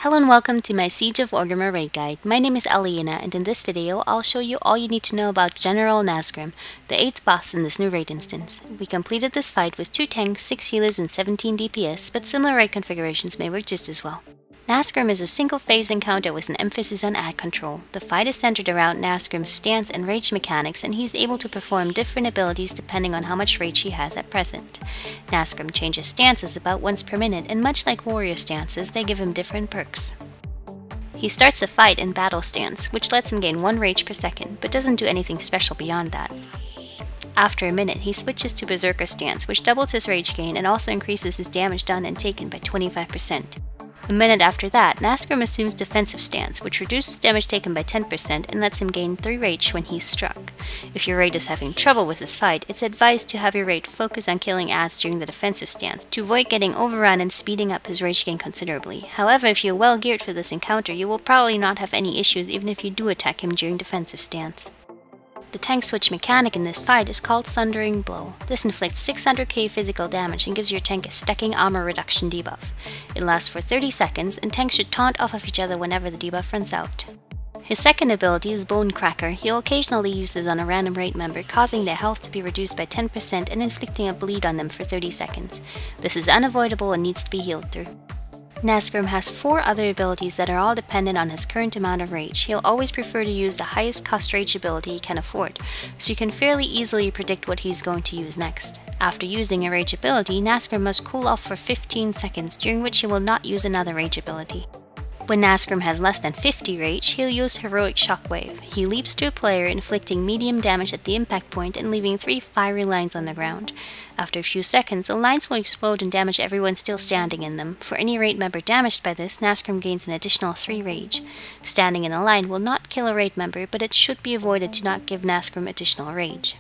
Hello and welcome to my Siege of Orgrimmar raid guide. My name is Aliena, and in this video I'll show you all you need to know about General Nazgrim, the 8th boss in this new raid instance. We completed this fight with 2 tanks, 6 healers and 17 DPS, but similar raid configurations may work just as well. Nazgrim is a single-phase encounter with an emphasis on ad control. The fight is centered around Nazgrim's stance and rage mechanics, and he's able to perform different abilities depending on how much rage he has at present. Nazgrim changes stances about once per minute, and much like warrior stances, they give him different perks. He starts the fight in battle stance, which lets him gain 1 rage per second, but doesn't do anything special beyond that. After a minute, he switches to berserker stance, which doubles his rage gain and also increases his damage done and taken by 25%. A minute after that, Nazgrim assumes defensive stance, which reduces damage taken by 10% and lets him gain 3 rage when he's struck. If your raid is having trouble with this fight, it's advised to have your raid focus on killing adds during the defensive stance, to avoid getting overrun and speeding up his rage gain considerably. However, if you're well geared for this encounter, you will probably not have any issues even if you do attack him during defensive stance. The tank switch mechanic in this fight is called Sundering Blow. This inflicts 600k physical damage and gives your tank a stacking armor reduction debuff. It lasts for 30 seconds, and tanks should taunt off of each other whenever the debuff runs out. His second ability is Bone Cracker. He'll occasionally use this on a random raid member, causing their health to be reduced by 10% and inflicting a bleed on them for 30 seconds. This is unavoidable and needs to be healed through. Nazgrim has 4 other abilities that are all dependent on his current amount of rage. He'll always prefer to use the highest cost rage ability he can afford, so you can fairly easily predict what he's going to use next. After using a rage ability, Nazgrim must cool off for 15 seconds, during which he will not use another rage ability. When Nazgrim has less than 50 rage, he'll use Heroic Shockwave. He leaps to a player, inflicting medium damage at the impact point and leaving 3 fiery lines on the ground. After a few seconds, the lines will explode and damage everyone still standing in them. For any raid member damaged by this, Nazgrim gains an additional 3 rage. Standing in a line will not kill a raid member, but it should be avoided to not give Nazgrim additional rage.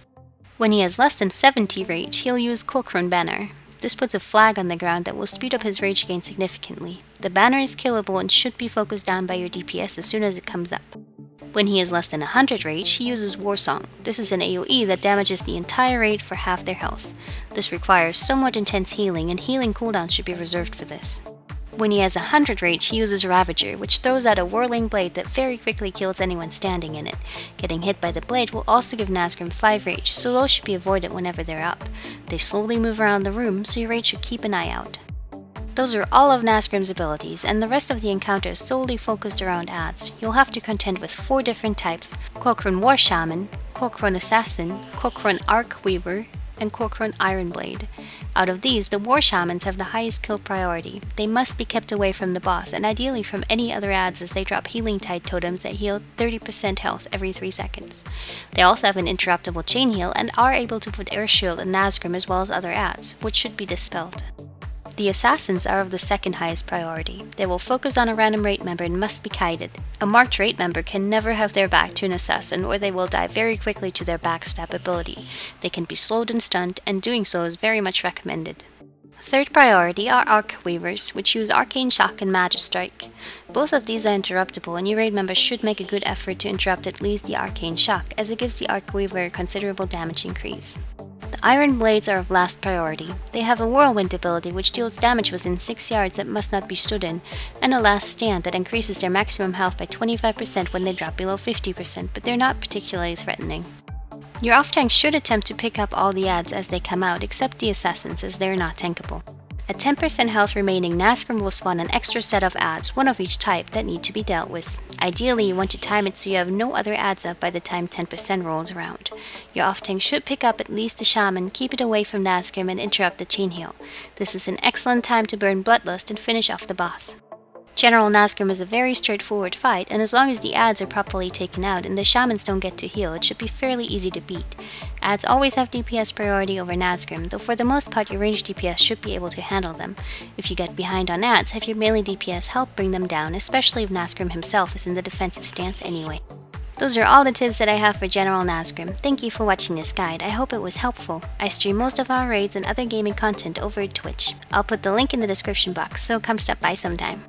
When he has less than 70 rage, he'll use Kolkrun Banner. This puts a flag on the ground that will speed up his rage gain significantly. The banner is killable and should be focused down by your DPS as soon as it comes up. When he is less than 100 rage, he uses War Song. This is an AoE that damages the entire raid for half their health. This requires somewhat intense healing, and healing cooldowns should be reserved for this. When he has 100 rage, he uses Ravager, which throws out a whirling blade that very quickly kills anyone standing in it. Getting hit by the blade will also give Nazgrim 5 rage, so those should be avoided whenever they're up. They slowly move around the room, so your raid should keep an eye out. Those are all of Nazgrim's abilities, and the rest of the encounter is solely focused around adds. You'll have to contend with 4 different types: Kolkrun War Shaman, Kolkrun Assassin, Kolkrun Arc Weaver, and Kolkrun Iron Blade. Out of these, the War Shamans have the highest kill priority. They must be kept away from the boss, and ideally from any other adds, as they drop healing tide totems that heal 30% health every 3 seconds. They also have an interruptible chain heal and are able to put air shield on Nazgrim as well as other adds, which should be dispelled. The Assassins are of the second highest priority. They will focus on a random raid member and must be kited. A marked raid member can never have their back to an assassin, or they will die very quickly to their backstab ability. They can be slowed and stunned, and doing so is very much recommended. Third priority are Arc Weavers, which use Arcane Shock and Magic Strike. Both of these are interruptible, and your raid member should make a good effort to interrupt at least the Arcane Shock, as it gives the Arc Weaver a considerable damage increase. The Iron Blades are of last priority. They have a Whirlwind ability which deals damage within 6 yards that must not be stood in, and a Last Stand that increases their maximum health by 25% when they drop below 50%, but they're not particularly threatening. Your off-tank should attempt to pick up all the adds as they come out, except the Assassins, as they're not tankable. At 10% health remaining, Nazgrim will spawn an extra set of adds, 1 of each type, that need to be dealt with. Ideally, you want to time it so you have no other adds up by the time 10% rolls around. Your off-tank should pick up at least the Shaman, keep it away from Nazgrim, and interrupt the chain heal. This is an excellent time to burn Bloodlust and finish off the boss. General Nazgrim is a very straightforward fight, and as long as the adds are properly taken out and the Shamans don't get to heal, it should be fairly easy to beat. Adds always have DPS priority over Nazgrim, though for the most part your ranged DPS should be able to handle them. If you get behind on adds, have your melee DPS help bring them down, especially if Nazgrim himself is in the defensive stance anyway. Those are all the tips that I have for General Nazgrim. Thank you for watching this guide. I hope it was helpful. I stream most of our raids and other gaming content over at Twitch. I'll put the link in the description box, so come stop by sometime.